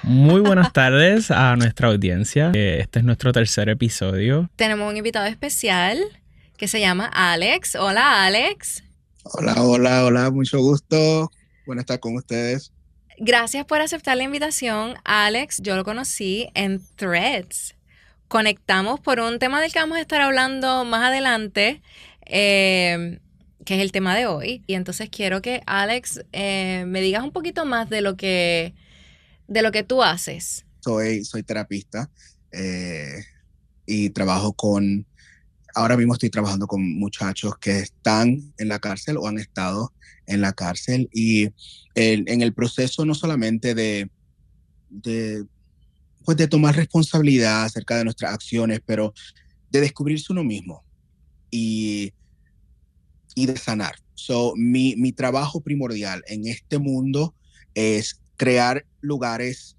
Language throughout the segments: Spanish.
Muy buenas tardes a nuestra audiencia. Este es nuestro tercer episodio. Tenemos un invitado especial que se llama Alex. Hola, Alex. Hola, mucho gusto. Bueno estar con ustedes. Gracias por aceptar la invitación, Alex. Yo lo conocí en Threads. Conectamos por un tema del que vamos a estar hablando más adelante, que es el tema de hoy. Y entonces quiero que, Alex, me digas un poquito más de lo que tú haces. Soy terapista y ahora mismo estoy trabajando con muchachos que están en la cárcel o han estado en la cárcel y en el proceso no solamente de tomar responsabilidad acerca de nuestras acciones, pero de descubrirse uno mismo y de sanar. Mi trabajo primordial en este mundo es crear lugares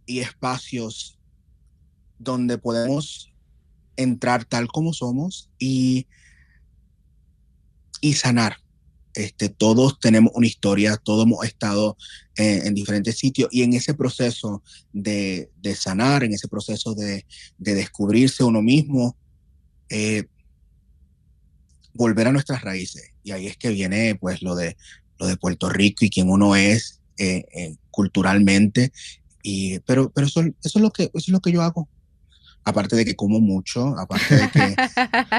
y espacios donde podemos entrar tal como somos y sanar. Todos tenemos una historia, todos hemos estado en diferentes sitios y en ese proceso de sanar, en ese proceso de descubrirse uno mismo, volver a nuestras raíces. Y ahí es que viene pues lo de Puerto Rico y quién uno es culturalmente. Pero eso es lo que yo hago. Aparte de que como mucho, aparte de que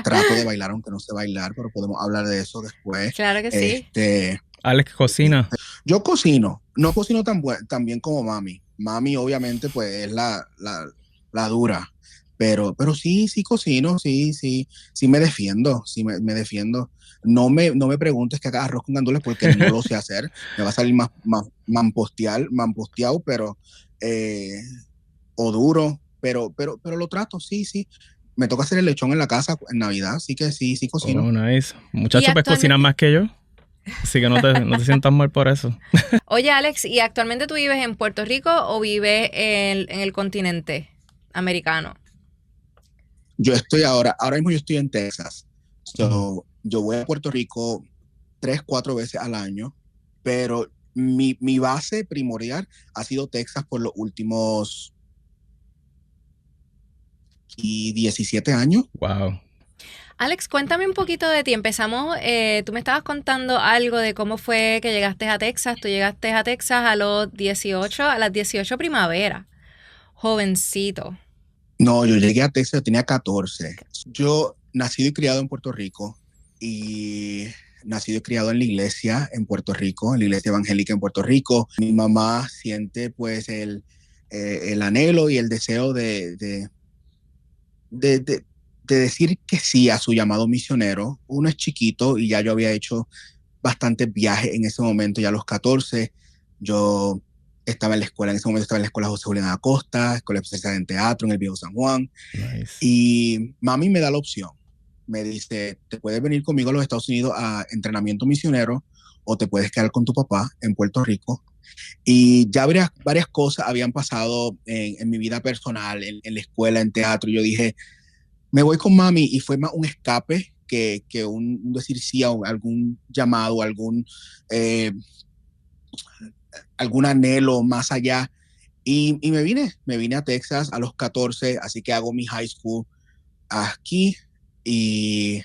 trato de bailar aunque no sé bailar, pero podemos hablar de eso después. Claro que sí. Alex cocina. Yo cocino, no cocino tan bien como mami. Mami obviamente pues es la dura, pero sí cocino, sí me defiendo, me defiendo. No me preguntes que haga arroz con gandules porque no lo sé hacer. Me va a salir más mamposteado, pero o duro, pero lo trato, sí. Me toca hacer el lechón en la casa en Navidad, así que sí cocino. Oh, nice. Muchacho, pues cocinas más que yo. Así que no te sientas mal por eso. Oye, Alex, ¿y actualmente tú vives en Puerto Rico o vives en el continente americano? Ahora mismo yo estoy en Texas. Yo voy a Puerto Rico 3-4 veces al año, pero mi base primordial ha sido Texas por los últimos 17 años. Wow. Alex, cuéntame un poquito de ti. Empezamos, tú me estabas contando algo de cómo fue que llegaste a Texas. Tú llegaste a Texas a las 18 primavera. Jovencito. No, yo llegué a Texas, yo tenía 14. Yo nacido y criado en Puerto Rico y nacido y criado en la iglesia en Puerto Rico, en la iglesia evangélica en Puerto Rico. Mi mamá siente pues el anhelo y el deseo de decir que sí a su llamado misionero. Uno es chiquito y ya yo había hecho bastantes viajes en ese momento, ya a los 14. Yo estaba en la escuela, en ese momento estaba en la escuela José Julián Acosta, escuela especializada en teatro en el Viejo San Juan. Nice. Y mami me da la opción. Me dice, te puedes venir conmigo a los Estados Unidos a entrenamiento misionero o te puedes quedar con tu papá en Puerto Rico. Y ya varias cosas habían pasado en mi vida personal, en la escuela, en teatro. Y yo dije, me voy con mami y fue más un escape que un decir sí a algún llamado, algún anhelo más allá. Y me vine a Texas a los 14, así que hago mi high school aquí y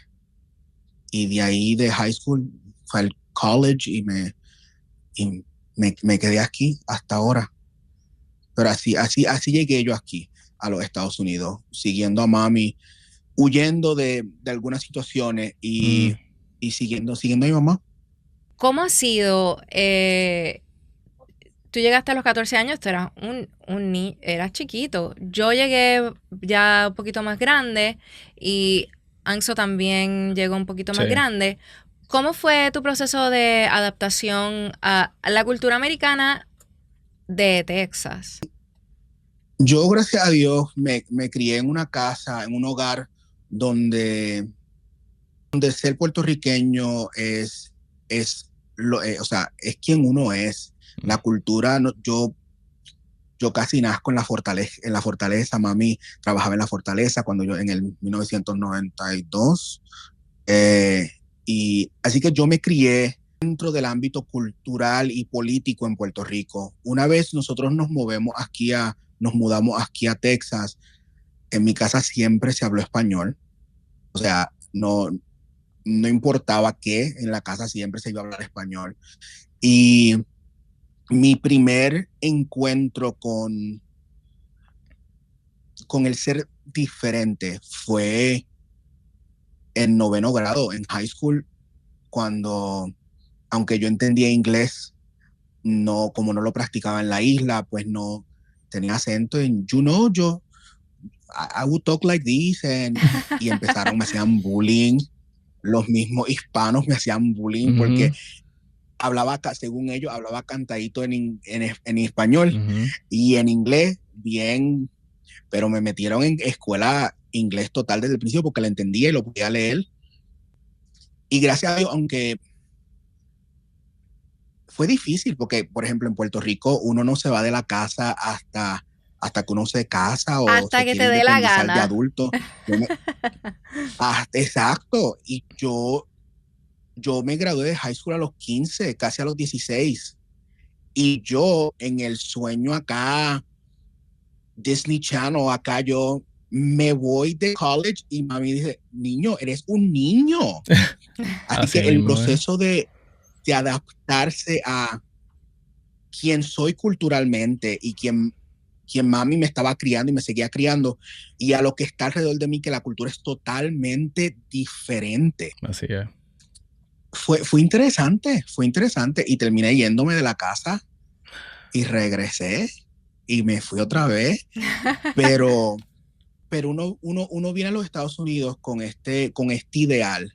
de ahí de high school fue al college y me quedé aquí hasta ahora. Pero así llegué yo aquí a los Estados Unidos, siguiendo a mami, huyendo de algunas situaciones y siguiendo a mi mamá. ¿Cómo ha sido? Tú llegaste a los 14 años, tú eras eras chiquito. Yo llegué ya un poquito más grande y Anso también llegó un poquito más grande. ¿Cómo fue tu proceso de adaptación a la cultura americana de Texas? Yo, gracias a Dios, me crié en una casa, en un hogar donde ser puertorriqueño o sea, es quien uno es. La cultura, yo casi nazco en la fortaleza. Mami trabajaba en la fortaleza cuando yo en el 1992. Y así que yo me crié dentro del ámbito cultural y político en Puerto Rico. Una vez nosotros nos mudamos aquí a Texas, en mi casa siempre se habló español. O sea, no importaba qué, en la casa siempre se iba a hablar español. Y mi primer encuentro con el ser diferente fue en 9º grado, en high school, cuando, aunque yo entendía inglés, como no lo practicaba en la isla, pues no tenía acento en, I would talk like this, y me hacían bullying, los mismos hispanos me hacían bullying porque según ellos, hablaba cantadito en español y en inglés bien, pero me metieron en escuela inglés total desde el principio porque la entendía y lo podía leer. Y gracias a Dios, aunque fue difícil porque, por ejemplo, en Puerto Rico uno no se va de la casa hasta que uno se casa o hasta se que quiere te dé la independizar gana de adulto. Exacto. Y yo me gradué de high school a los 15, casi a los 16. Y yo en el sueño acá, Disney Channel, acá yo me voy de college y mami dice, niño, eres un niño. Así que el proceso de adaptarse a quien soy culturalmente y quien mami me estaba criando y me seguía criando, y a lo que está alrededor de mí, que la cultura es totalmente diferente. Así es. Fue interesante y terminé yéndome de la casa y regresé y me fui otra vez, pero uno viene a los Estados Unidos con este ideal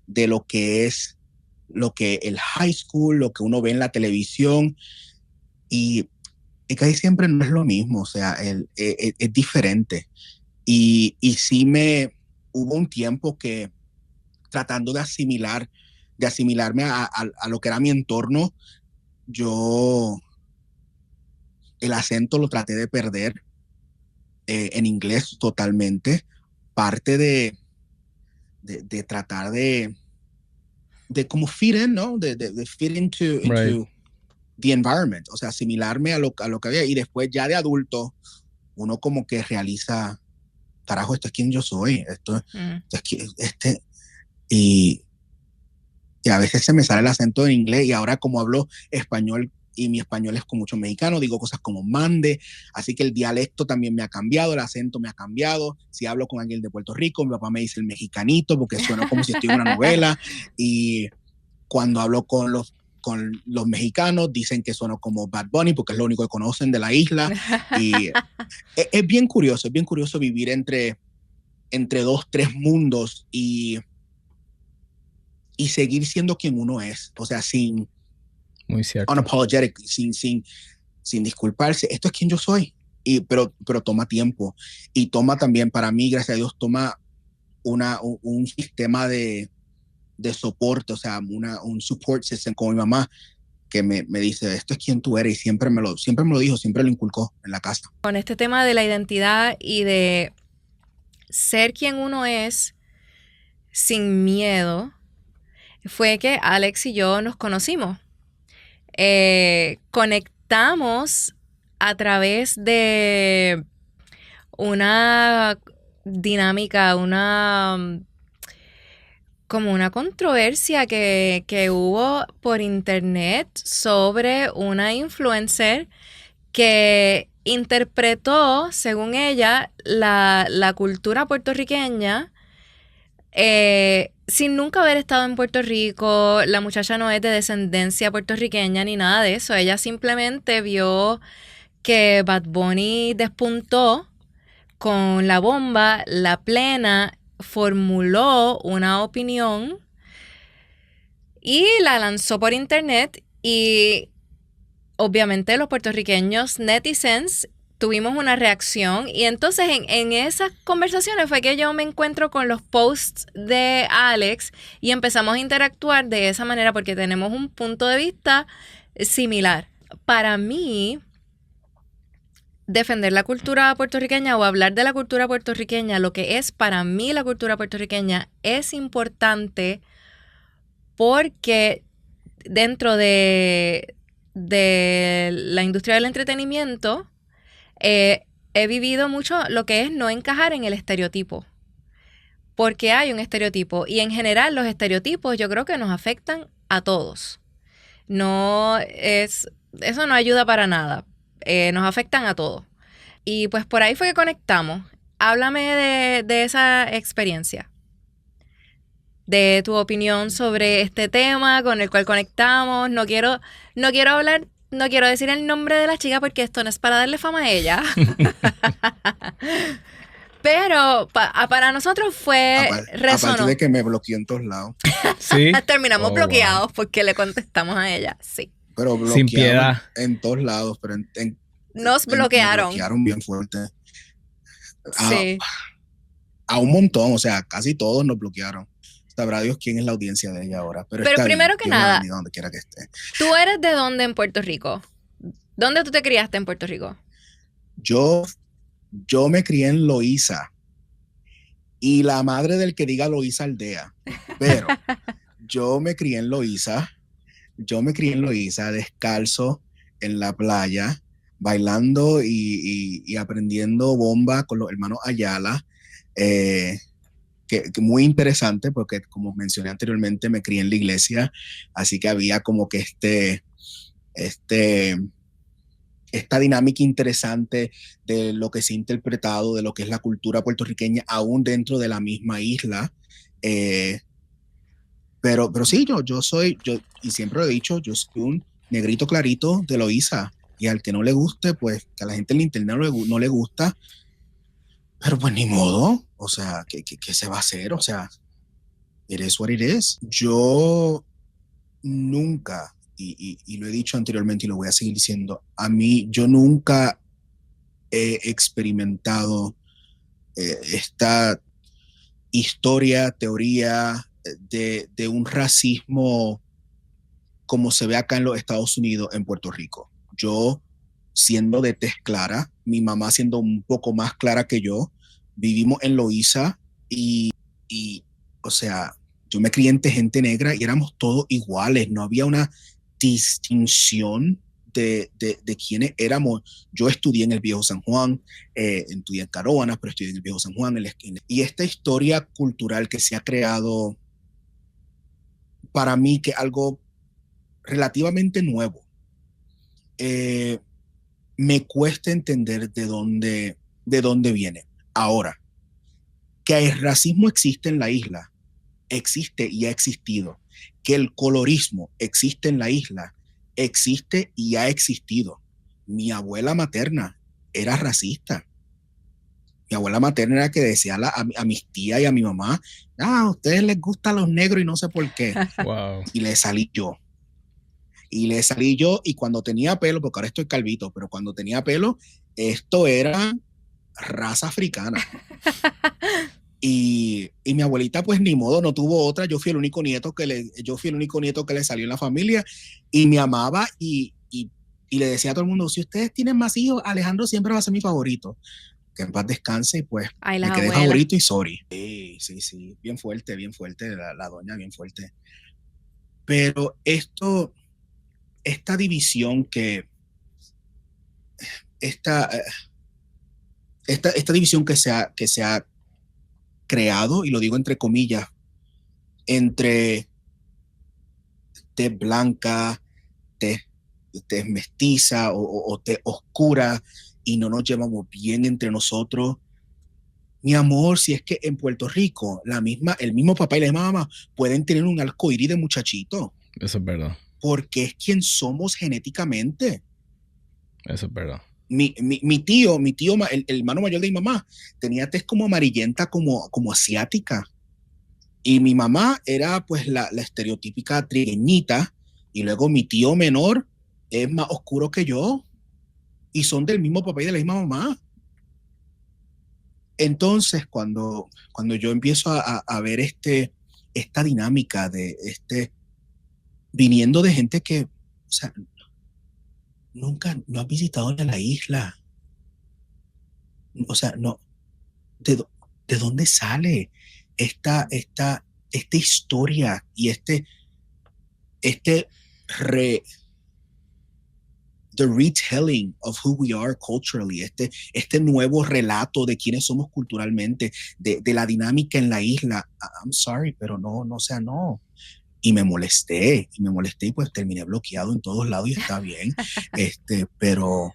de lo que es el high school, lo que uno ve en la televisión, y casi siempre no es lo mismo, o sea, es diferente. Y sí hubo un tiempo que tratando de asimilarme a lo que era mi entorno, el acento lo traté de perder en inglés totalmente. Parte de tratar de como fit in, ¿no? De fit into the environment, o sea, asimilarme a lo que había. Y después ya de adulto, uno como que realiza, carajo, esto es quien yo soy, y a veces se me sale el acento en inglés, y ahora como hablo español y mi español es con mucho mexicano, digo cosas como mande, así que el dialecto también me ha cambiado, el acento me ha cambiado. Si hablo con alguien de Puerto Rico, mi papá me dice el mexicanito porque suena como si estoy en una novela, y cuando hablo con los mexicanos dicen que sueno como Bad Bunny porque es lo único que conocen de la isla. Y es bien curioso vivir entre 2, 3 mundos y seguir siendo quien uno es, o sea, muy cierto, unapologetic, sin disculparse. Esto es quien yo soy, pero toma tiempo, y toma también, para mí, gracias a Dios, toma un sistema de soporte, o sea, un support system como mi mamá, que me dice, esto es quien tú eres, y siempre me lo dijo, siempre lo inculcó en la casa. Con este tema de la identidad y de ser quien uno es sin miedo, fue que Alex y yo nos conocimos. Conectamos a través de una dinámica, como una controversia que hubo por internet sobre una influencer que interpretó, según ella, la cultura puertorriqueña sin nunca haber estado en Puerto Rico. La muchacha no es de descendencia puertorriqueña ni nada de eso. Ella simplemente vio que Bad Bunny despuntó con La Bomba, La Plena, formuló una opinión y la lanzó por internet, y obviamente los puertorriqueños netizens tuvimos una reacción, y entonces en esas conversaciones fue que yo me encuentro con los posts de Alex y empezamos a interactuar de esa manera porque tenemos un punto de vista similar. Para mí, defender la cultura puertorriqueña o hablar de la cultura puertorriqueña, lo que es para mí la cultura puertorriqueña, es importante porque dentro de la industria del entretenimiento, he vivido mucho lo que es no encajar en el estereotipo. Porque hay un estereotipo. Y en general los estereotipos yo creo que nos afectan a todos. Eso no ayuda para nada. Nos afectan a todos. Y pues por ahí fue que conectamos. Háblame de esa experiencia. De tu opinión sobre este tema con el cual conectamos. No quiero decir el nombre de la chica porque esto no es para darle fama a ella. Pero para nosotros resonó. Aparte de que me bloqueó en todos lados. Sí. Terminamos bloqueados porque le contestamos a ella, sí. Pero Sin piedad. En todos lados, pero nos bloquearon. Me bloquearon bien fuerte. Sí. A un montón, o sea, casi todos nos bloquearon. Sabrá Dios quién es la audiencia de ella ahora. Pero primero que nada, donde quiera que esté. ¿Tú eres de dónde en Puerto Rico? ¿Dónde tú te criaste en Puerto Rico? Yo me crié en Loíza. Y la madre del que diga Loíza Aldea. Pero yo me crié en Loíza. Descalzo en la playa, bailando y aprendiendo bomba con los hermanos Ayala. Que muy interesante porque, como mencioné anteriormente, me crié en la iglesia, así que había como que esta dinámica interesante de lo que se ha interpretado, de lo que es la cultura puertorriqueña, aún dentro de la misma isla. Pero sí, yo y siempre lo he dicho, yo soy un negrito clarito de Loíza, y al que no le guste, pues que a la gente en el internet no le gusta, pero pues ni modo, o sea, ¿qué se va a hacer? O sea, it is what it is. Yo nunca, y lo he dicho anteriormente y lo voy a seguir diciendo, yo nunca he experimentado esta teoría de un racismo como se ve acá en los Estados Unidos, en Puerto Rico. Yo, siendo de tez clara, mi mamá siendo un poco más clara que yo, vivimos en Loíza y o sea, yo me crié entre gente negra y éramos todos iguales, no había una distinción de quiénes éramos. Yo estudié en el Viejo San Juan, estudié en Caroanas, pero estudié en el Viejo San Juan, en la esquina. Y esta historia cultural que se ha creado, para mí, que es algo relativamente nuevo, me cuesta entender de dónde viene. Ahora, que el racismo existe en la isla, existe y ha existido. Que el colorismo existe en la isla, existe y ha existido. Mi abuela materna era racista. Mi abuela materna era que decía a mis tías y a mi mamá, a ustedes les gustan los negros y no sé por qué. Wow. Y le salí yo. Y cuando tenía pelo, porque ahora estoy calvito, pero cuando tenía pelo, esto era raza africana. Y mi abuelita, pues ni modo, no tuvo otra. Yo fui el único nieto que le salió en la familia, y me amaba y le decía a todo el mundo, si ustedes tienen más hijos, Alejandro siempre va a ser mi favorito. Que en paz descanse, y pues me quedé favorito y sorry. Sí, bien fuerte, la doña, bien fuerte. Pero esta división esta división que se ha creado, y lo digo entre comillas, entre tez blanca, tez mestiza o tez oscura, y no nos llevamos bien entre nosotros. Mi amor, si es que en Puerto Rico el mismo papá y la misma mamá pueden tener un arcoíris de muchachito. Eso es verdad. Porque es quien somos genéticamente. Eso es verdad. Mi tío, el hermano mayor de mi mamá, tenía tez como amarillenta, como asiática. Y mi mamá era pues la estereotípica trigueñita. Y luego mi tío menor es más oscuro que yo. Y son del mismo papá y de la misma mamá. Entonces, cuando yo empiezo a ver esta dinámica de viniendo de gente que, o sea, nunca no ha visitado la isla. O sea, no. ¿De dónde sale esta historia y este the retelling of who we are culturally, este nuevo relato de quiénes somos culturalmente, de la dinámica en la isla. I'm sorry, pero no, o sea, no. Y me molesté y pues terminé bloqueado en todos lados y está bien. Pero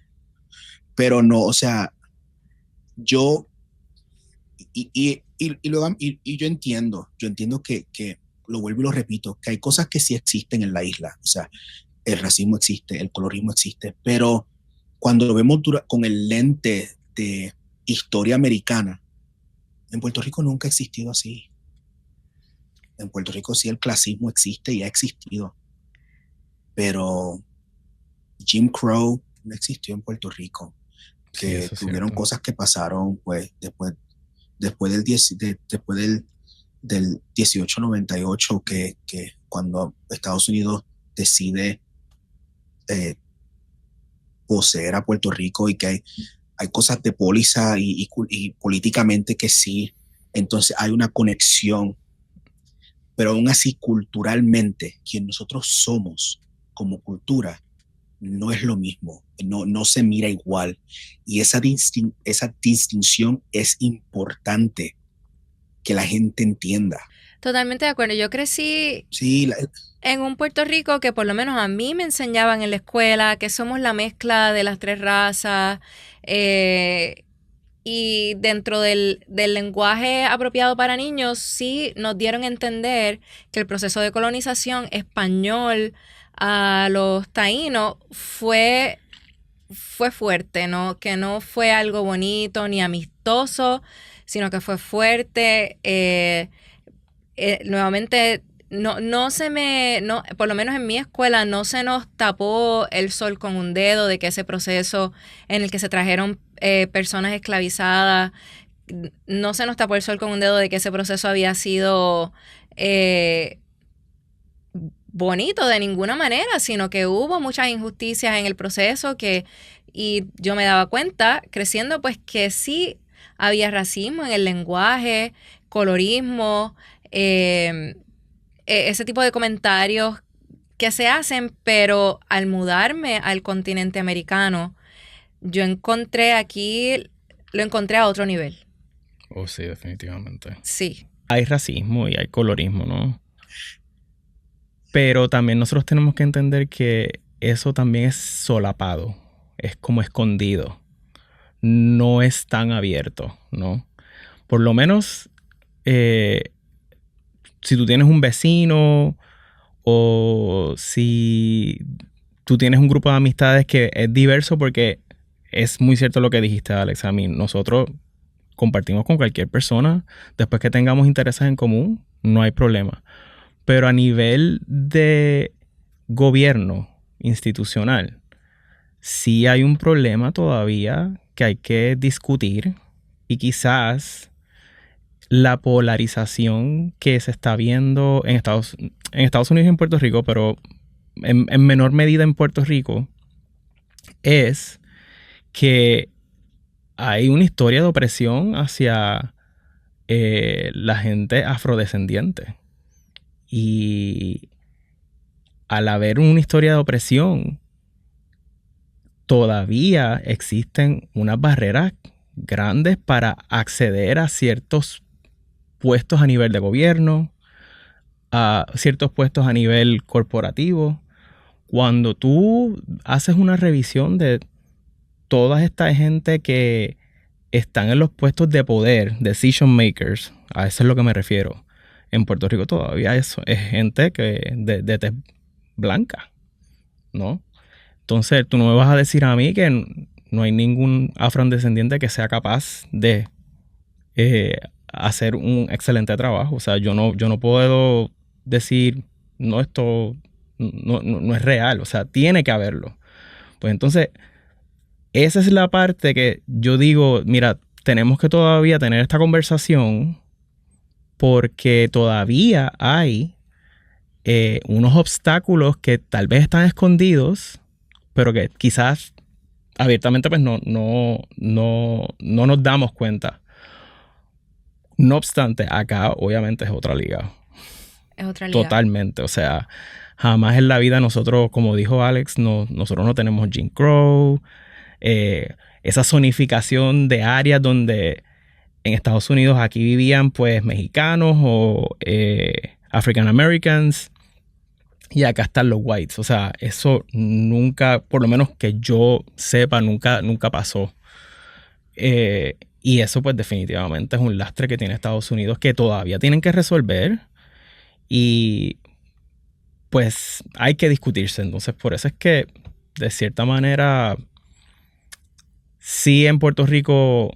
no, o sea, yo yo entiendo que lo vuelvo y lo repito, que hay cosas que sí existen en la isla. O sea, el racismo existe, el colorismo existe, pero cuando lo vemos con el lente de historia americana, en Puerto Rico nunca ha existido así. En Puerto Rico sí el clasismo existe y ha existido, pero Jim Crow no existió en Puerto Rico. Que sí, tuvieron cosas que pasaron pues después del 1898, que cuando Estados Unidos decide poseer a Puerto Rico, y que hay cosas de póliza y políticamente que sí, entonces hay una conexión, pero aún así culturalmente quien nosotros somos como cultura no es lo mismo, no se mira igual, y esa distinción es importante que la gente entienda. Totalmente de acuerdo. Yo crecí sí, en un Puerto Rico que por lo menos a mí me enseñaban en la escuela que somos la mezcla de las tres razas, y dentro del lenguaje apropiado para niños sí nos dieron a entender que el proceso de colonización español a los taínos fue fuerte, ¿no? Que no fue algo bonito ni amistoso, sino que fue fuerte. Nuevamente, por lo menos en mi escuela, no se nos tapó el sol con un dedo de que ese proceso en el que se trajeron personas esclavizadas, no se nos tapó el sol con un dedo de que ese proceso había sido bonito de ninguna manera, sino que hubo muchas injusticias en el proceso y yo me daba cuenta creciendo pues que sí había racismo en el lenguaje, colorismo, ese tipo de comentarios que se hacen, pero al mudarme al continente americano, yo lo encontré a otro nivel. Oh, sí, definitivamente. Sí. Hay racismo y hay colorismo, ¿no? Pero también nosotros tenemos que entender que eso también es solapado, es como escondido, no es tan abierto, ¿no? Por lo menos, si tú tienes un vecino o si tú tienes un grupo de amistades que es diverso, porque es muy cierto lo que dijiste, Alex. A mí, nosotros compartimos con cualquier persona después que tengamos intereses en común, no hay problema. Pero a nivel de gobierno institucional, sí hay un problema todavía que hay que discutir, y quizás la polarización que se está viendo en Estados Unidos y en Puerto Rico, pero en menor medida en Puerto Rico, es que hay una historia de opresión hacia la gente afrodescendiente. Y al haber una historia de opresión, todavía existen unas barreras grandes para acceder a ciertos puestos a nivel de gobierno, a ciertos puestos a nivel corporativo. Cuando tú haces una revisión de toda esta gente que están en los puestos de poder, decision makers, a eso es lo que me refiero. En Puerto Rico todavía eso es gente que de tez blanca, ¿no? Entonces tú no me vas a decir a mí que no hay ningún afrodescendiente que sea capaz de hacer un excelente trabajo. O sea, yo no puedo decir, no, esto no es real. O sea, tiene que haberlo. Pues entonces, esa es la parte que yo digo, mira, tenemos que todavía tener esta conversación, porque todavía hay unos obstáculos que tal vez están escondidos, pero que quizás abiertamente pues no nos damos cuenta. No obstante, acá obviamente es otra liga. Es otra liga. Totalmente. O sea, Jamás en la vida nosotros, como dijo Alex, nosotros no tenemos Jim Crow, esa zonificación de áreas donde en Estados Unidos aquí vivían pues mexicanos o African Americans y acá están los whites. O sea, eso nunca, por lo menos que yo sepa, nunca pasó. Y eso pues definitivamente es un lastre que tiene Estados Unidos que todavía tienen que resolver y pues hay que discutirse. Entonces por eso es que de cierta manera sí en Puerto Rico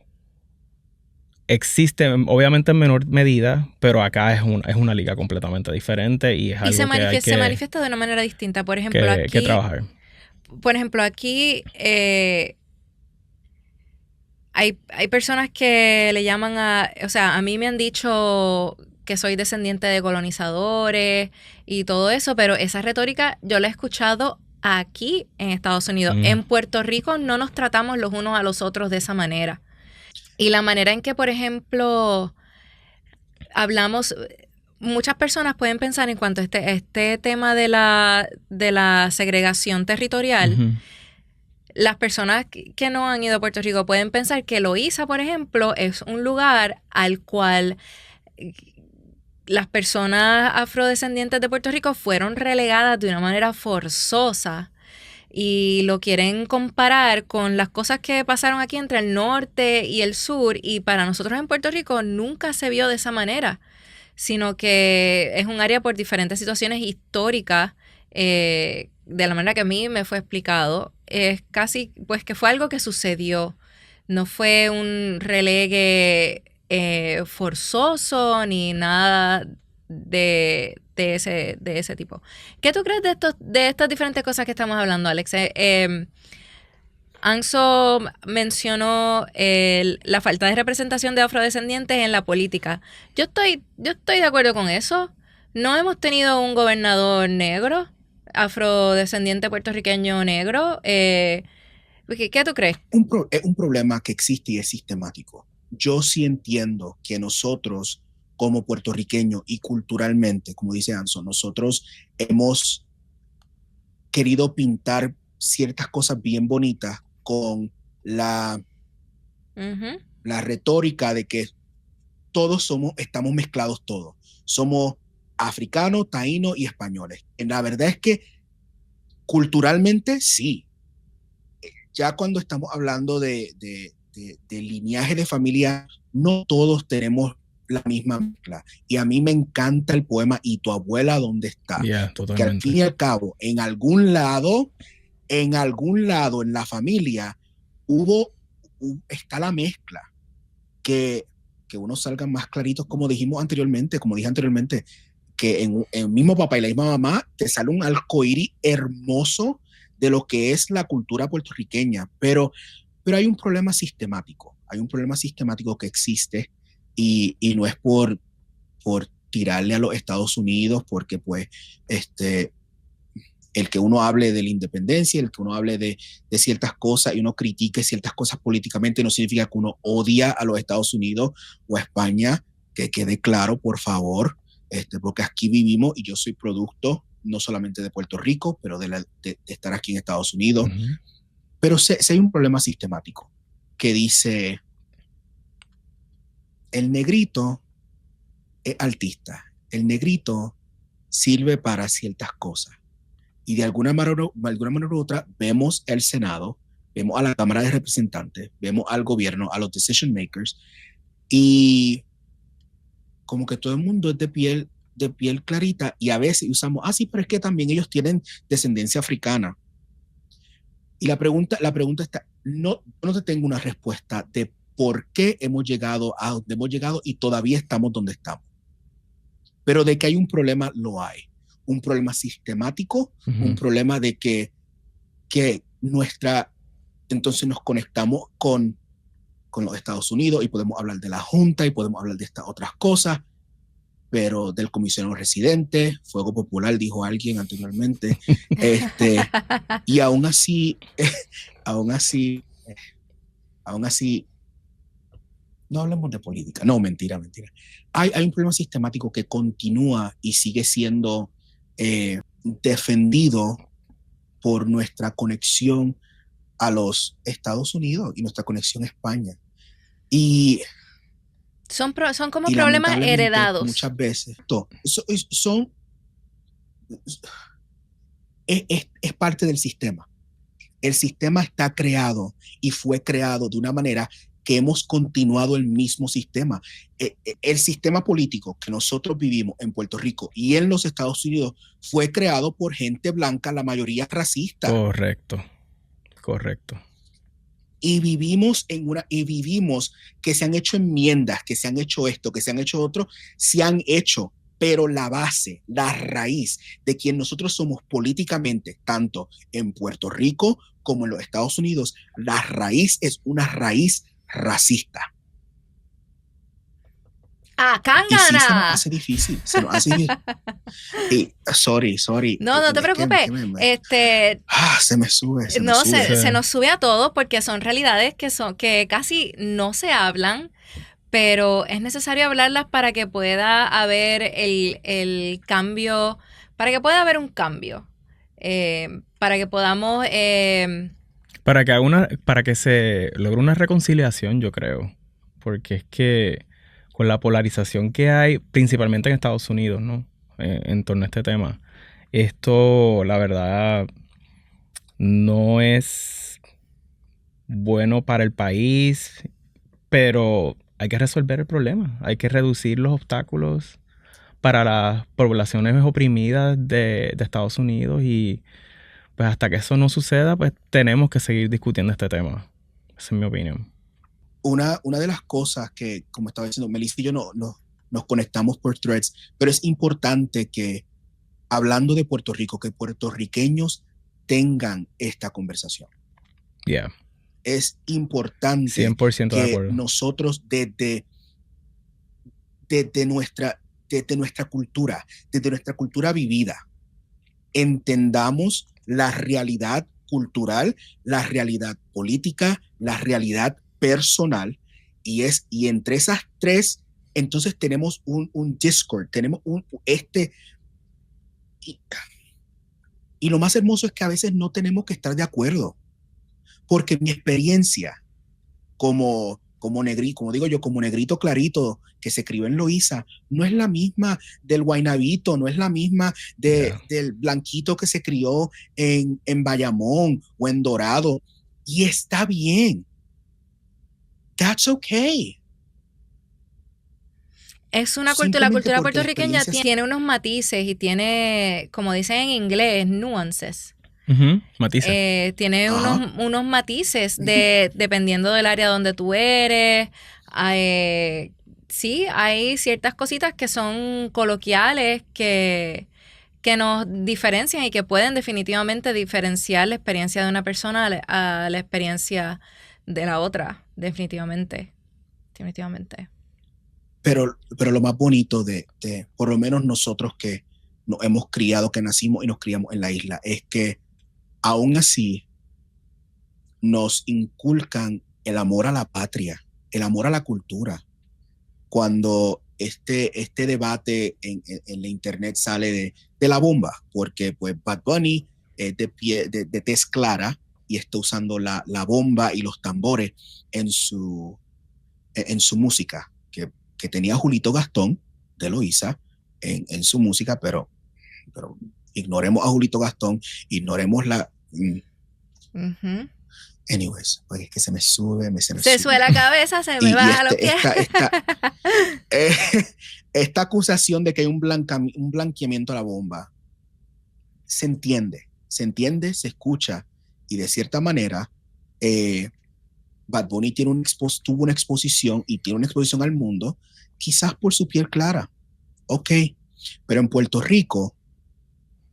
existe, obviamente en menor medida, pero acá es una liga completamente diferente y es Y algo que hay se manifiesta de una manera distinta. Por ejemplo, que trabajar. Por ejemplo, aquí hay personas que le llaman o sea, a mí me han dicho que soy descendiente de colonizadores y todo eso, pero esa retórica yo la he escuchado aquí en Estados Unidos. En Puerto Rico no nos tratamos los unos a los otros de esa manera. Y la manera en que, por ejemplo, hablamos, muchas personas pueden pensar en cuanto a este tema de la segregación territorial. Uh-huh. Las personas que no han ido a Puerto Rico pueden pensar que Loíza, por ejemplo, es un lugar al cual las personas afrodescendientes de Puerto Rico fueron relegadas de una manera forzosa y lo quieren comparar con las cosas que pasaron aquí entre el norte y el sur, y para nosotros en Puerto Rico nunca se vio de esa manera, sino que es un área por diferentes situaciones históricas, de la manera que a mí me fue explicado, es casi pues que fue algo que sucedió, no fue un relegue forzoso ni nada de ese tipo. ¿Qué tú crees de estas diferentes cosas que estamos hablando, Alex? Anso mencionó la falta de representación de afrodescendientes en la política. Yo estoy de acuerdo con eso. No hemos tenido un gobernador negro, afrodescendiente puertorriqueño negro. ¿Qué tú crees? Es un problema que existe y es sistemático. Yo sí entiendo que nosotros, como puertorriqueños y culturalmente, como dice Anso, nosotros hemos querido pintar ciertas cosas bien bonitas con la retórica de que todos estamos mezclados todos. Somos africanos, taínos y españoles. La verdad es que culturalmente sí. Ya cuando estamos hablando de lineaje de familia, no todos tenemos la misma mezcla. Y a mí me encanta el poema ¿Y tu abuela dónde está? Yeah, porque al fin y al cabo, en algún lado en la familia está la mezcla. Que uno salga más claritos, como dije anteriormente, que en el mismo papá y la misma mamá te sale un arcoíris hermoso de lo que es la cultura puertorriqueña, pero hay un problema sistemático, que existe y no es por tirarle a los Estados Unidos, porque pues el que uno hable de la independencia, el que uno hable de ciertas cosas y uno critique ciertas cosas políticamente no significa que uno odia a los Estados Unidos o a España, que quede claro, por favor, porque aquí vivimos y yo soy producto no solamente de Puerto Rico, pero de estar aquí en Estados Unidos. Uh-huh. Pero si hay un problema sistemático que dice, el negrito es artista, el negrito sirve para ciertas cosas. Y de alguna manera u otra vemos el Senado, vemos a la Cámara de Representantes, vemos al gobierno, a los decision makers, y como que todo el mundo es de piel clarita, y a veces usamos, sí, pero es que también ellos tienen descendencia africana. Y la pregunta está, no te tengo una respuesta de por qué hemos llegado a donde hemos llegado y todavía estamos donde estamos. Pero de que hay un problema, lo hay. Un problema sistemático, uh-huh. Un problema de que entonces nos conectamos con los Estados Unidos y podemos hablar de la Junta y podemos hablar de estas otras cosas, pero del comisionado residente, Fuego Popular, dijo alguien anteriormente, y aún así, no hablemos de política, no, mentira. Hay un problema sistemático que continúa y sigue siendo defendido por nuestra conexión a los Estados Unidos y nuestra conexión a España. Y, son como y problemas lamentablemente, heredados. muchas veces son es parte del sistema. El sistema está creado y fue creado de una manera que hemos continuado el mismo sistema. El sistema político que nosotros vivimos en Puerto Rico y en los Estados Unidos fue creado por gente blanca, la mayoría racista. Correcto. Y vivimos que se han hecho enmiendas, que se han hecho esto, que se han hecho otro, se han hecho, pero la base, la raíz de quien nosotros somos políticamente, tanto en Puerto Rico como en los Estados Unidos, la raíz es una raíz racista. ¡Ah, Y sí, se nos cángana! hace difícil, se nos hace difícil. Sorry. No te preocupes. Se me sube. Se nos sube a todos porque son realidades que casi no se hablan, pero es necesario hablarlas para que pueda haber el cambio, para que pueda haber un cambio, para que podamos... para que se logre una reconciliación, yo creo. Porque es que con la polarización que hay, principalmente en Estados Unidos, ¿no? En torno a este tema, esto, la verdad, no es bueno para el país, pero hay que resolver el problema. Hay que reducir los obstáculos para las poblaciones oprimidas de Estados Unidos y pues hasta que eso no suceda, pues tenemos que seguir discutiendo este tema. Esa es mi opinión. Una de las cosas que, como estaba diciendo, Melissa y yo nos conectamos por Threads, pero es importante que, hablando de Puerto Rico, que puertorriqueños tengan esta conversación. Yeah. Es importante 100% de acuerdo. Nosotros desde nuestra cultura vivida, entendamos la realidad cultural, la realidad política, la realidad personal, y entre esas tres, entonces tenemos un Discord, tenemos y lo más hermoso es que a veces no tenemos que estar de acuerdo, porque mi experiencia como negrito clarito que se crió en Loíza, no es la misma del guaynabito, no es la misma del blanquito que se crió en Bayamón o en Dorado, y está bien. That's okay. Es una la cultura puertorriqueña tiene unos matices y tiene, como dicen en inglés, nuances. Matices. Tiene unos matices dependiendo del área donde tú eres. Sí, hay ciertas cositas que son coloquiales que nos diferencian y que pueden definitivamente diferenciar la experiencia de una persona a la experiencia de la otra, definitivamente. Pero lo más bonito de por lo menos nosotros que nos hemos criado, que nacimos y nos criamos en la isla, es que aún así nos inculcan el amor a la patria, el amor a la cultura. Cuando este debate en la internet sale de la bomba, porque pues Bad Bunny es de tez clara y está usando la bomba y los tambores en su música, que tenía Julito Gastón de Loíza en su música, pero ignoremos a Julito Gastón, ignoremos la... Anyways, pues es que se me sube la cabeza, se me baja los pies. Esta acusación de que hay un blanqueamiento a la bomba se entiende, se escucha, y de cierta manera Bad Bunny tuvo una exposición y tiene una exposición al mundo, quizás por su piel clara, ok, pero en Puerto Rico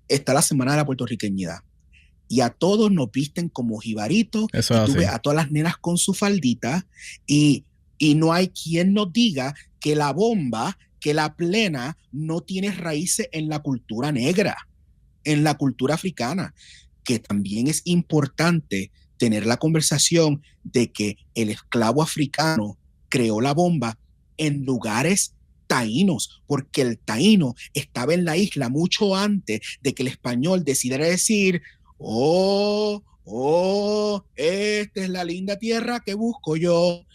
está la Semana de la Puertorriqueñidad y a todos nos visten como jibaritos, y tú ves a todas las nenas con su faldita, y no hay quien nos diga que la bomba, que la plena no tiene raíces en la cultura negra, en la cultura africana, que también es importante tener la conversación de que el esclavo africano creó la bomba en lugares taínos, porque el taíno estaba en la isla mucho antes de que el español decidiera decir, esta es la linda tierra que busco yo.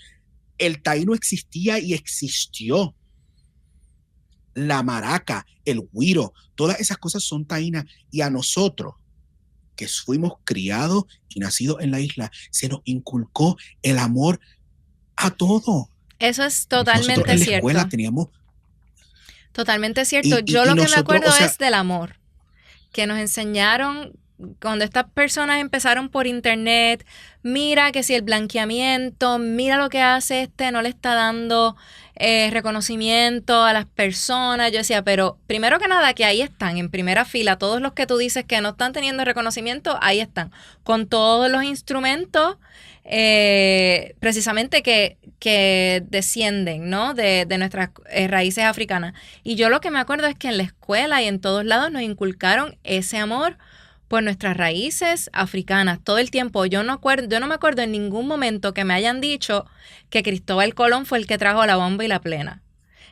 El taíno existía y existió. La maraca, el güiro, todas esas cosas son taínas, y a nosotros, que fuimos criados y nacidos en la isla, se nos inculcó el amor a todo. Eso es Nosotros totalmente en la cierto. escuela teníamos... Totalmente cierto. Yo lo que me acuerdo es del amor, que nos enseñaron cuando estas personas empezaron por internet. Mira que si el blanqueamiento, mira lo que hace no le está dando reconocimiento a las personas. Yo decía, pero primero que nada, que ahí están, en primera fila, todos los que tú dices que no están teniendo reconocimiento, ahí están, con todos los instrumentos precisamente que descienden, ¿no? de nuestras raíces africanas. Y yo lo que me acuerdo es que en la escuela y en todos lados nos inculcaron ese amor por nuestras raíces africanas todo el tiempo. Yo no me acuerdo en ningún momento que me hayan dicho que Cristóbal Colón fue el que trajo la bomba y la plena.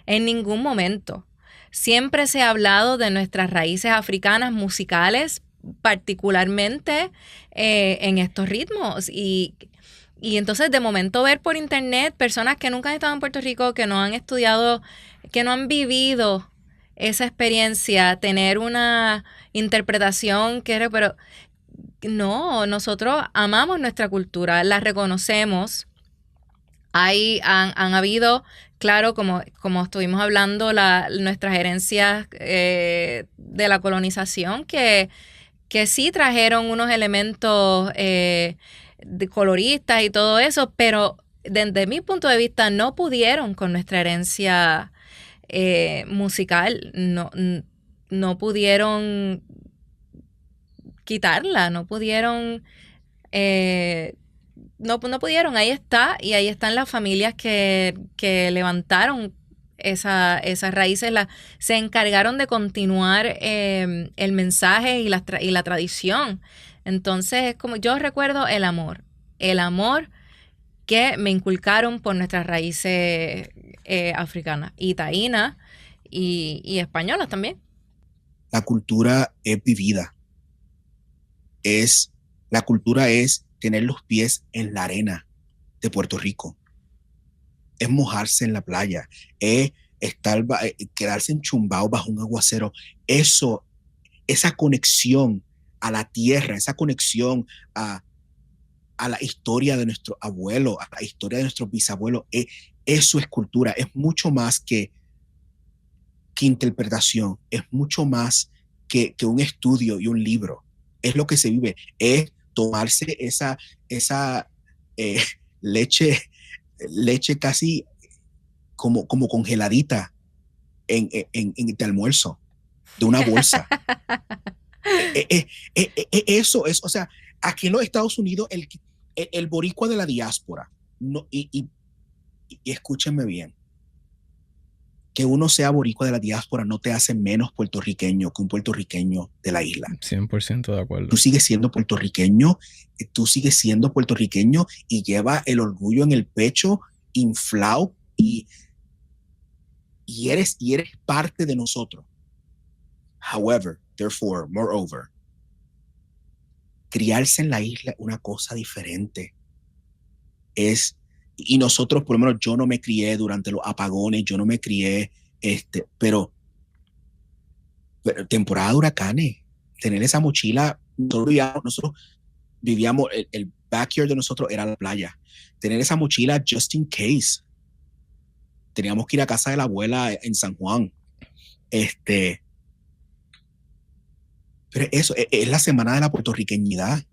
En ningún momento. Siempre se ha hablado de nuestras raíces africanas musicales, particularmente en estos ritmos. Y entonces de momento ver por internet personas que nunca han estado en Puerto Rico, que no han estudiado, que no han vivido esa experiencia, tener una interpretación pero no, nosotros amamos nuestra cultura, la reconocemos. Han habido, claro, como estuvimos hablando, nuestras herencias de la colonización que sí trajeron unos elementos de coloristas y todo eso, pero desde mi punto de vista no pudieron con nuestra herencia musical, no pudieron quitarla, no pudieron, no pudieron, ahí está, y ahí están las familias que levantaron esas raíces, se encargaron de continuar el mensaje y la tradición. Entonces es como, yo recuerdo el amor que me inculcaron por nuestras raíces africanas y taínas y españolas también. La cultura es vivida. La cultura es tener los pies en la arena de Puerto Rico. Es mojarse en la playa. Es quedarse enchumbado bajo un aguacero. Esa conexión a la tierra, esa conexión a la historia de nuestros abuelos, a la historia de nuestros bisabuelos, eso es cultura. Es mucho más que interpretación, es mucho más que un estudio y un libro. Es lo que se vive, es tomarse esa leche casi como congeladita en el almuerzo, de una bolsa. Eso es, o sea, aquí en los Estados Unidos, el boricua de la diáspora, no, y escúchenme bien, que uno sea boricua de la diáspora no te hace menos puertorriqueño que un puertorriqueño de la isla. 100% de acuerdo. Tú sigues siendo puertorriqueño y lleva el orgullo en el pecho inflado y eres parte de nosotros. However, therefore, moreover, criarse en la isla es una cosa diferente. Y nosotros, por lo menos yo no me crié durante los apagones, yo no me crié, pero temporada de huracanes, tener esa mochila, nosotros vivíamos, el backyard de nosotros era la playa, tener esa mochila just in case. Teníamos que ir a casa de la abuela en San Juan. Pero eso es la semana de la puertorriqueñidad.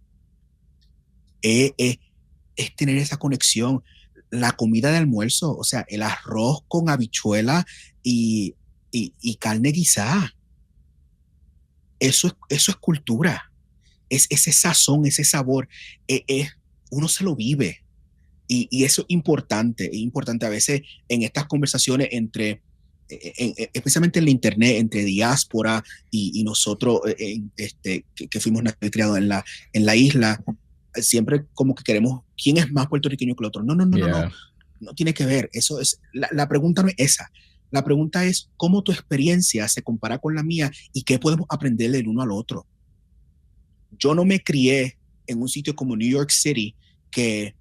Es tener esa conexión. La comida de almuerzo, o sea, el arroz con habichuela y carne guisada. Eso es cultura. Es ese sazón, ese sabor. Uno se lo vive. Y eso es importante. Es importante a veces en estas conversaciones especialmente en la internet, entre diáspora y nosotros que fuimos criados en la isla, siempre como que queremos quién es más puertorriqueño que el otro. No tiene que ver. Eso es, la pregunta no es esa. La pregunta es, ¿cómo tu experiencia se compara con la mía y qué podemos aprender del uno al otro? Yo no me crié en un sitio como New York City que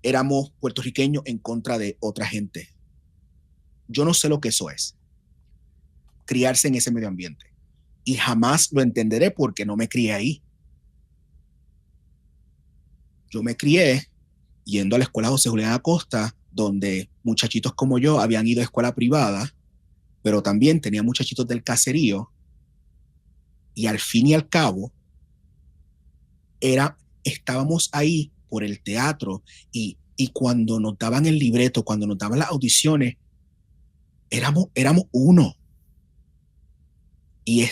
éramos puertorriqueños en contra de otra gente. Yo no sé lo que eso es, criarse en ese medio ambiente. Y jamás lo entenderé porque no me crié ahí. Yo me crié yendo a la escuela José Julián Acosta, donde muchachitos como yo habían ido a escuela privada, pero también tenía muchachitos del caserío. Y al fin y al cabo, estábamos ahí por el teatro y cuando nos daban el libreto, cuando nos daban las audiciones, éramos uno. Y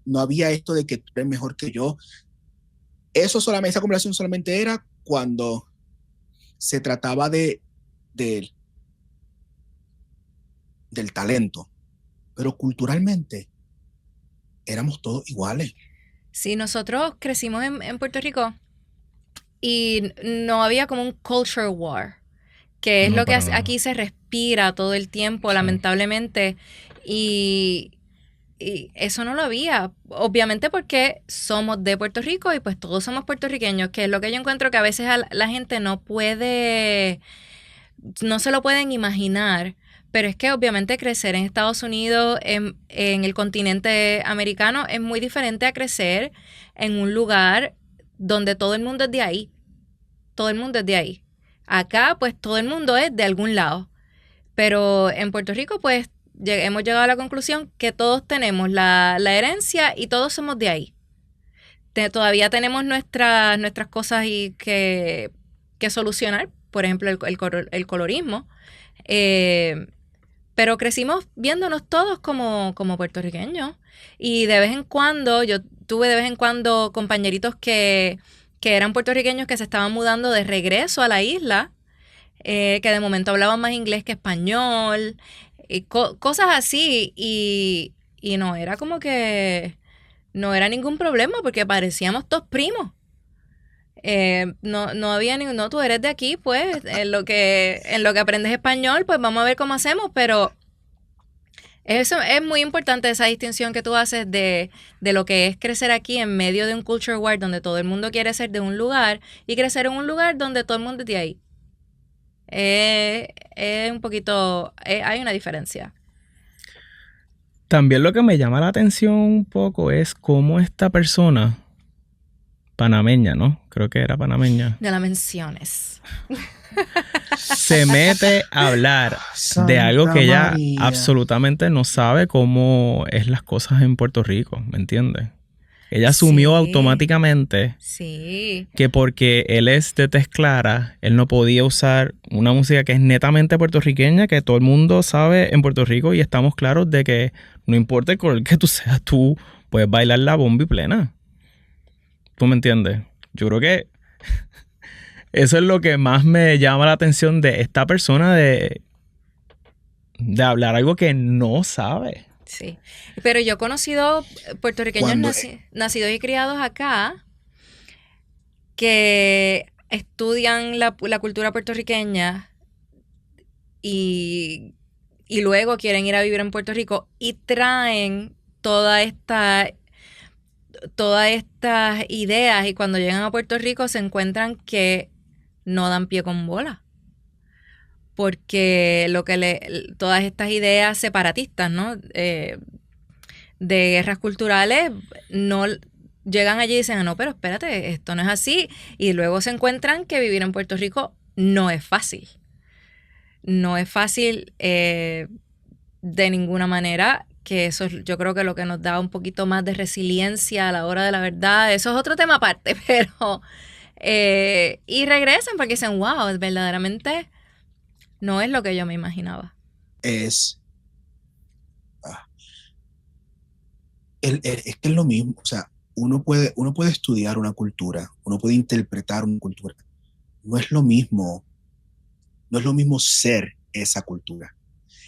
no había esto de que tú eres mejor que yo. Esa conversación solamente era cuando se trataba del talento. Pero culturalmente éramos todos iguales. Sí, nosotros crecimos en Puerto Rico y no había como un culture war, que es No, lo que para nada. aquí se respira todo el tiempo, Sí. lamentablemente. Y eso no lo había, obviamente porque somos de Puerto Rico y pues todos somos puertorriqueños, que es lo que yo encuentro que a veces la gente no se lo pueden imaginar, pero es que obviamente crecer en Estados Unidos, en el continente americano, es muy diferente a crecer en un lugar donde todo el mundo es de ahí, todo el mundo es de ahí. Acá pues todo el mundo es de algún lado, pero en Puerto Rico pues hemos llegado a la conclusión que todos tenemos la herencia y todos somos de ahí. Todavía tenemos nuestras cosas que solucionar, por ejemplo, el colorismo, pero crecimos viéndonos todos como puertorriqueños. Y de vez en cuando, yo tuve de vez en cuando compañeritos que eran puertorriqueños que se estaban mudando de regreso a la isla, que de momento hablaban más inglés que español, y cosas así, y no era como que, no era ningún problema porque parecíamos todos primos. No había no, tú eres de aquí, pues, en lo que aprendes español, pues vamos a ver cómo hacemos, pero eso es muy importante, esa distinción que tú haces de lo que es crecer aquí en medio de un culture war donde todo el mundo quiere ser de un lugar y crecer en un lugar donde todo el mundo es de ahí. Es un poquito, hay una diferencia. También lo que me llama la atención un poco es cómo esta persona, panameña, ¿no? Creo que era panameña, No la menciones. se mete a hablar de algo que ella absolutamente no sabe cómo es las cosas en Puerto Rico, ¿me entiendes? Ella asumió automáticamente que porque él es de tez clara, él no podía usar una música que es netamente puertorriqueña, que todo el mundo sabe en Puerto Rico y estamos claros de que no importa el color que tú seas, tú puedes bailar la bomba y plena. ¿Tú me entiendes? Yo creo que eso es lo que más me llama la atención de esta persona, de hablar algo que no sabe. Sí, pero yo he conocido puertorriqueños nacidos y criados acá que estudian la cultura puertorriqueña y luego quieren ir a vivir en Puerto Rico y traen todas estas ideas y cuando llegan a Puerto Rico se encuentran que no dan pie con bola. Porque todas estas ideas separatistas, ¿no? De guerras culturales, no llegan allí y dicen, no, pero espérate, esto no es así. Y luego se encuentran que vivir en Puerto Rico no es fácil. No es fácil de ninguna manera, que eso es, yo creo que lo que nos da un poquito más de resiliencia a la hora de la verdad. Eso es otro tema aparte, pero... y regresan porque dicen, wow, verdaderamente... no es lo que yo me imaginaba. Es que es lo mismo. O sea, uno puede estudiar una cultura, uno puede interpretar una cultura. No es lo mismo ser esa cultura.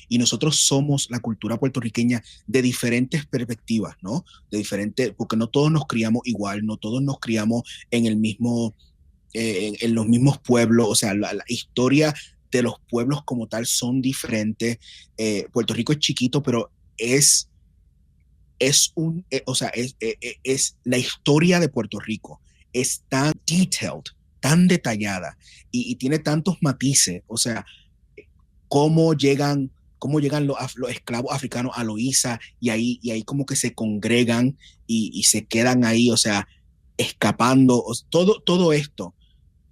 Y nosotros somos la cultura puertorriqueña de diferentes perspectivas, ¿no? Porque no todos nos criamos igual, no todos nos criamos en el mismo, en los mismos pueblos. O sea, la historia de los pueblos como tal son diferentes. Puerto Rico es chiquito, pero es la historia de Puerto Rico es tan detailed, tan detallada y tiene tantos matices. O sea, cómo llegan los esclavos africanos a Loíza y ahí como que se congregan y se quedan ahí, o sea, escapando. Todo esto.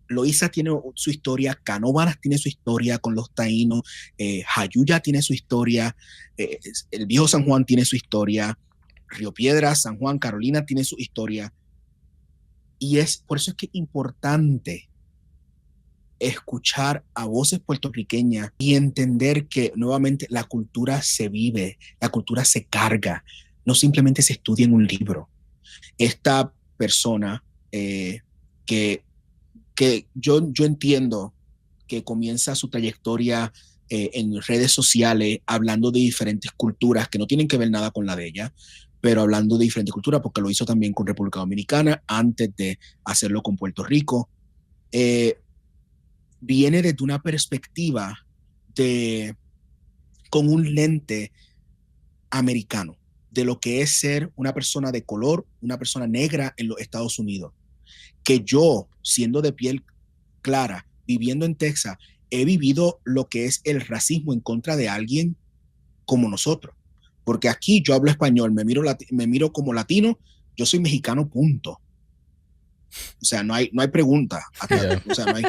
Loíza tiene su historia, Canóvanas tiene su historia con los taínos, Jayuya tiene su historia, el viejo San Juan tiene su historia, Río Piedras, San Juan, Carolina tiene su historia. Y por eso es que es importante escuchar a voces puertorriqueñas y entender que nuevamente la cultura se vive, la cultura se carga, no simplemente se estudia en un libro. Esta persona que yo entiendo que comienza su trayectoria en redes sociales hablando de diferentes culturas que no tienen que ver nada con la de ella, pero hablando de diferentes culturas, porque lo hizo también con República Dominicana antes de hacerlo con Puerto Rico. Viene desde una perspectiva con un lente americano, de lo que es ser una persona de color, una persona negra en los Estados Unidos. Que yo, siendo de piel clara, viviendo en Texas, he vivido lo que es el racismo en contra de alguien como nosotros. Porque aquí yo hablo español, me miro como latino, yo soy mexicano, punto. O sea, no hay pregunta. O sea, no hay.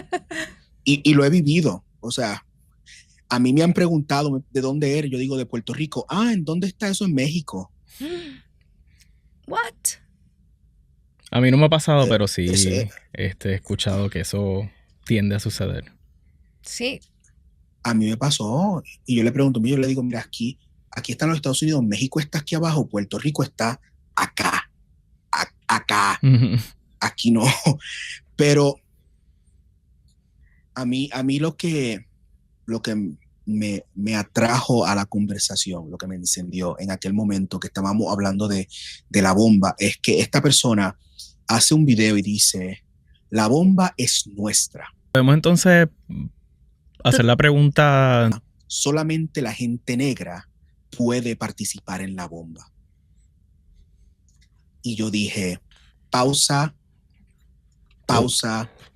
Y lo he vivido. O sea, a mí me han preguntado de dónde eres. Yo digo de Puerto Rico. ¿En dónde está eso? En México. What? A mí no me ha pasado, pero sí he escuchado que eso tiende a suceder. Sí. A mí me pasó. Y yo le pregunto, yo le digo, mira, aquí están los Estados Unidos, México está aquí abajo, Puerto Rico está acá. Acá. Aquí no. Pero a mí lo que me atrajo a la conversación, lo que me encendió en aquel momento que estábamos hablando de la bomba, es que esta persona hace un video y dice, la bomba es nuestra. Podemos entonces hacer la pregunta. Solamente la gente negra puede participar en la bomba. Y yo dije, pausa.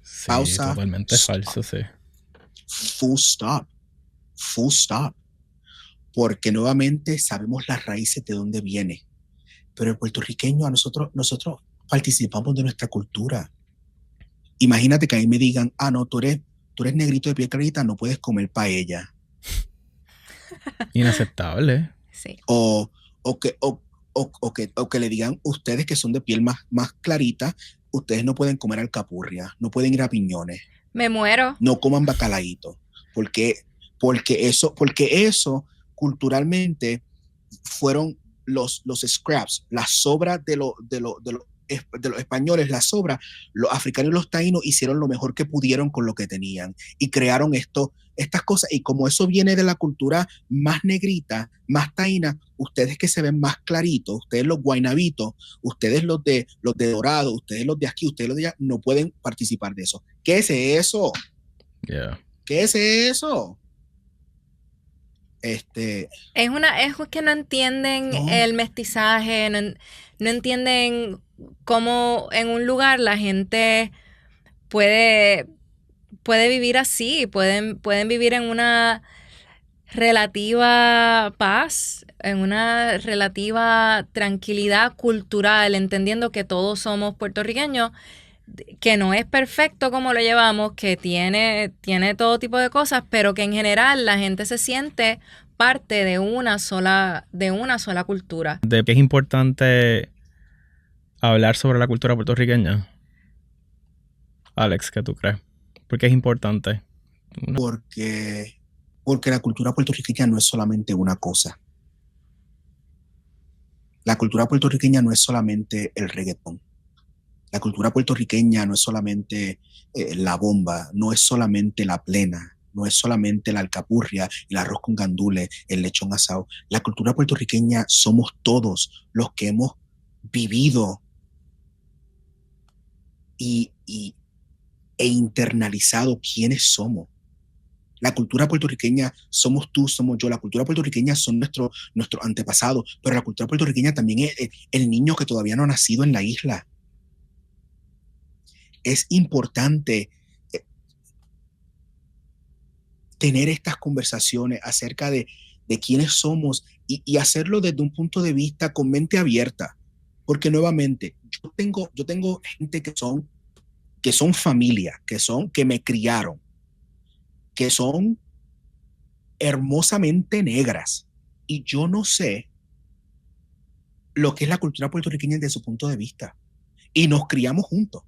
Sí, totalmente falso, sí. Full stop. Porque nuevamente sabemos las raíces de dónde viene. Pero el puertorriqueño, nosotros participamos de nuestra cultura. Imagínate que ahí me digan, no, tú eres negrito de piel clarita, no puedes comer paella. Inaceptable. Sí. O que le digan, ustedes que son de piel más clarita, ustedes no pueden comer alcapurria, no pueden ir a Piñones. Me muero. No coman bacalaíto. Porque eso culturalmente fueron los scraps, las sobras de los españoles, las sobras, los africanos y los taínos hicieron lo mejor que pudieron con lo que tenían y crearon estas cosas. Y como eso viene de la cultura más negrita, más taína, ustedes que se ven más claritos, ustedes los guaynabitos, ustedes los de Dorado, ustedes los de aquí, ustedes los de allá, no pueden participar de eso. ¿Qué es eso? Yeah. ¿Qué es eso? Es que no entienden el mestizaje, no entienden cómo en un lugar la gente puede vivir así, pueden vivir en una relativa paz, en una relativa tranquilidad cultural, entendiendo que todos somos puertorriqueños, que no es perfecto como lo llevamos, que tiene todo tipo de cosas, pero que en general la gente se siente parte de una sola cultura. ¿De qué es importante hablar sobre la cultura puertorriqueña? Alex, ¿qué tú crees? ¿Por qué es importante? Porque la cultura puertorriqueña no es solamente una cosa. La cultura puertorriqueña no es solamente el reggaetón. La cultura puertorriqueña no es solamente la bomba, no es solamente la plena, no es solamente la alcapurria, el arroz con gandules, el lechón asado. La cultura puertorriqueña somos todos los que hemos vivido e internalizado quiénes somos. La cultura puertorriqueña somos tú, somos yo. La cultura puertorriqueña son nuestro antepasados, pero la cultura puertorriqueña también es el niño que todavía no ha nacido en la isla. Es importante tener estas conversaciones acerca de quiénes somos y hacerlo desde un punto de vista con mente abierta. Porque nuevamente, yo tengo gente que son familia, que me criaron, que son hermosamente negras. Y yo no sé lo que es la cultura puertorriqueña desde su punto de vista. Y nos criamos juntos.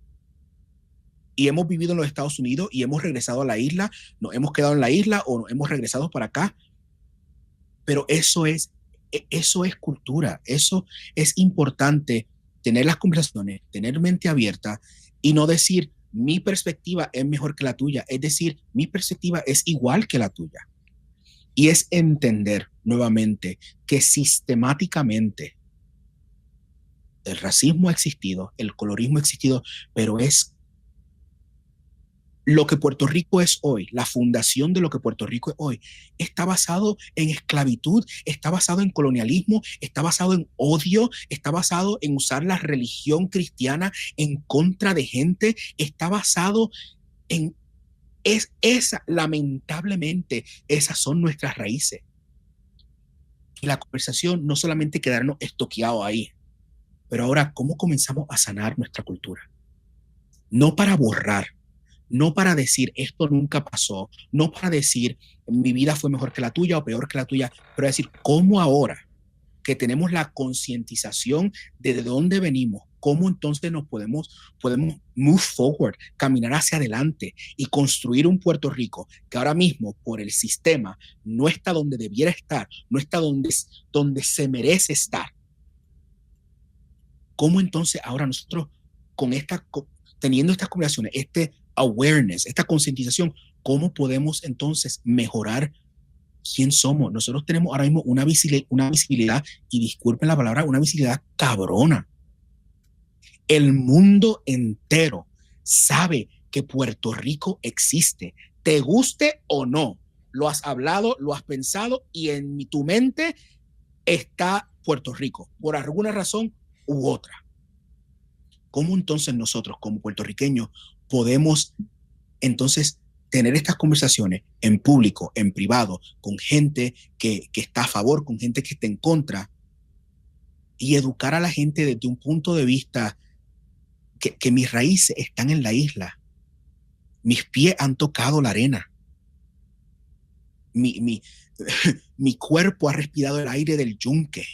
Y hemos vivido en los Estados Unidos y hemos regresado a la isla, nos hemos quedado en la isla o nos hemos regresado para acá. Pero eso es cultura, eso es importante, tener las conversaciones, tener mente abierta y no decir mi perspectiva es mejor que la tuya, es decir, mi perspectiva es igual que la tuya. Y es entender nuevamente que sistemáticamente el racismo ha existido, el colorismo ha existido, pero es lo que Puerto Rico es hoy, la fundación de lo que Puerto Rico es hoy, está basado en esclavitud, está basado en colonialismo, está basado en odio, está basado en usar la religión cristiana en contra de gente, está basado en lamentablemente, esas son nuestras raíces. Y la conversación no solamente quedarnos estoqueados ahí, pero ahora, ¿cómo comenzamos a sanar nuestra cultura? No para borrar, no para decir esto nunca pasó, no para decir mi vida fue mejor que la tuya o peor que la tuya, pero decir cómo ahora que tenemos la concientización de dónde venimos, cómo entonces nos podemos move forward, caminar hacia adelante y construir un Puerto Rico que ahora mismo por el sistema no está donde debiera estar, no está donde se merece estar. ¿Cómo entonces ahora nosotros teniendo estas conversaciones, este awareness, esta concientización, cómo podemos entonces mejorar quién somos? Nosotros tenemos ahora mismo una visibilidad, y disculpen la palabra, una visibilidad cabrona. El mundo entero sabe que Puerto Rico existe, te guste o no. Lo has hablado, lo has pensado y en tu mente está Puerto Rico, por alguna razón u otra. ¿Cómo entonces nosotros como puertorriqueños podemos entonces tener estas conversaciones en público, en privado, con gente que está a favor, con gente que está en contra, y educar a la gente desde un punto de vista que mis raíces están en la isla, mis pies han tocado la arena, mi cuerpo ha respirado el aire del yunque,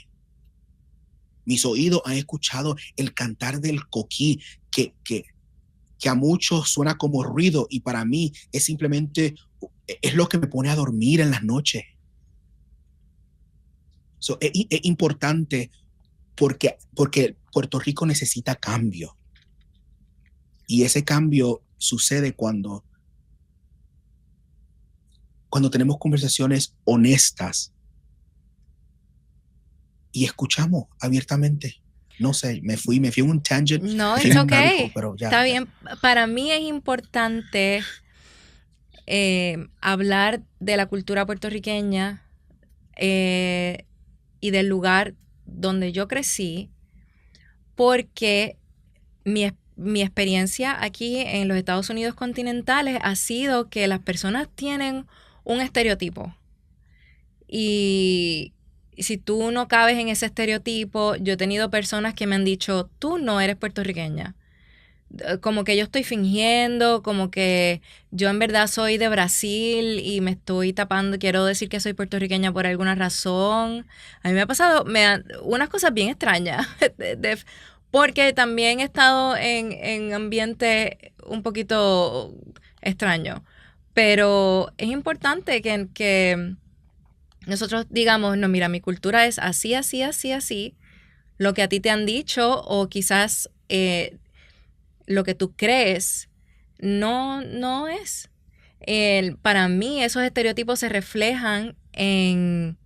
mis oídos han escuchado el cantar del coquí, que a muchos suena como ruido y para mí es simplemente, es lo que me pone a dormir en las noches. Es importante porque Puerto Rico necesita cambio. Y ese cambio sucede cuando tenemos conversaciones honestas y escuchamos abiertamente. No sé, me fui en un tangent. No, es okay. Pero ya, está bien. Para mí es importante hablar de la cultura puertorriqueña y del lugar donde yo crecí, porque mi experiencia aquí en los Estados Unidos continentales ha sido que las personas tienen un estereotipo. Y si tú no cabes en ese estereotipo, yo he tenido personas que me han dicho, tú no eres puertorriqueña. Como que yo estoy fingiendo, como que yo en verdad soy de Brasil y me estoy tapando, quiero decir que soy puertorriqueña por alguna razón. A mí me ha pasado unas cosas bien extrañas, porque también he estado en ambiente un poquito extraño. Pero es importante que nosotros digamos, no, mira, mi cultura es así, así, así, así. Lo que a ti te han dicho o quizás lo que tú crees no es. Para mí esos estereotipos se reflejan en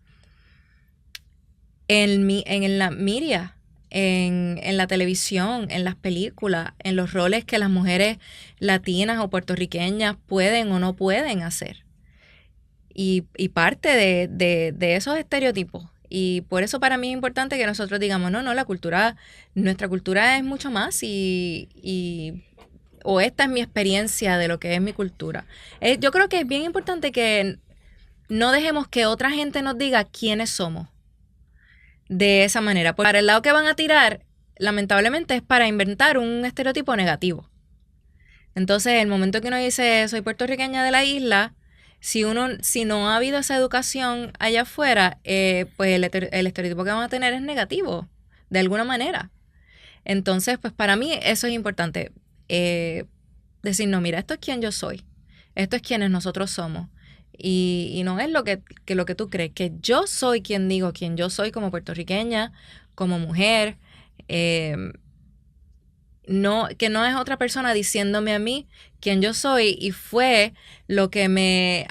la media, en la televisión, en las películas, en los roles que las mujeres latinas o puertorriqueñas pueden o no pueden hacer. y parte de esos estereotipos. Y por eso para mí es importante que nosotros digamos, no, nuestra cultura es mucho más o esta es mi experiencia de lo que es mi cultura. Yo creo que es bien importante que no dejemos que otra gente nos diga quiénes somos de esa manera. Porque para el lado que van a tirar, lamentablemente es para inventar un estereotipo negativo. Entonces, el momento que uno dice soy puertorriqueña de la isla, si no ha habido esa educación allá afuera, pues el estereotipo que vamos a tener es negativo, de alguna manera. Entonces, pues para mí eso es importante. Decir, no, mira, esto es quien yo soy. Esto es quienes nosotros somos. Y no es lo que tú crees, que yo soy quien digo, quien yo soy como puertorriqueña, como mujer. No, que no es otra persona diciéndome a mí quién yo soy, y fue lo que a mí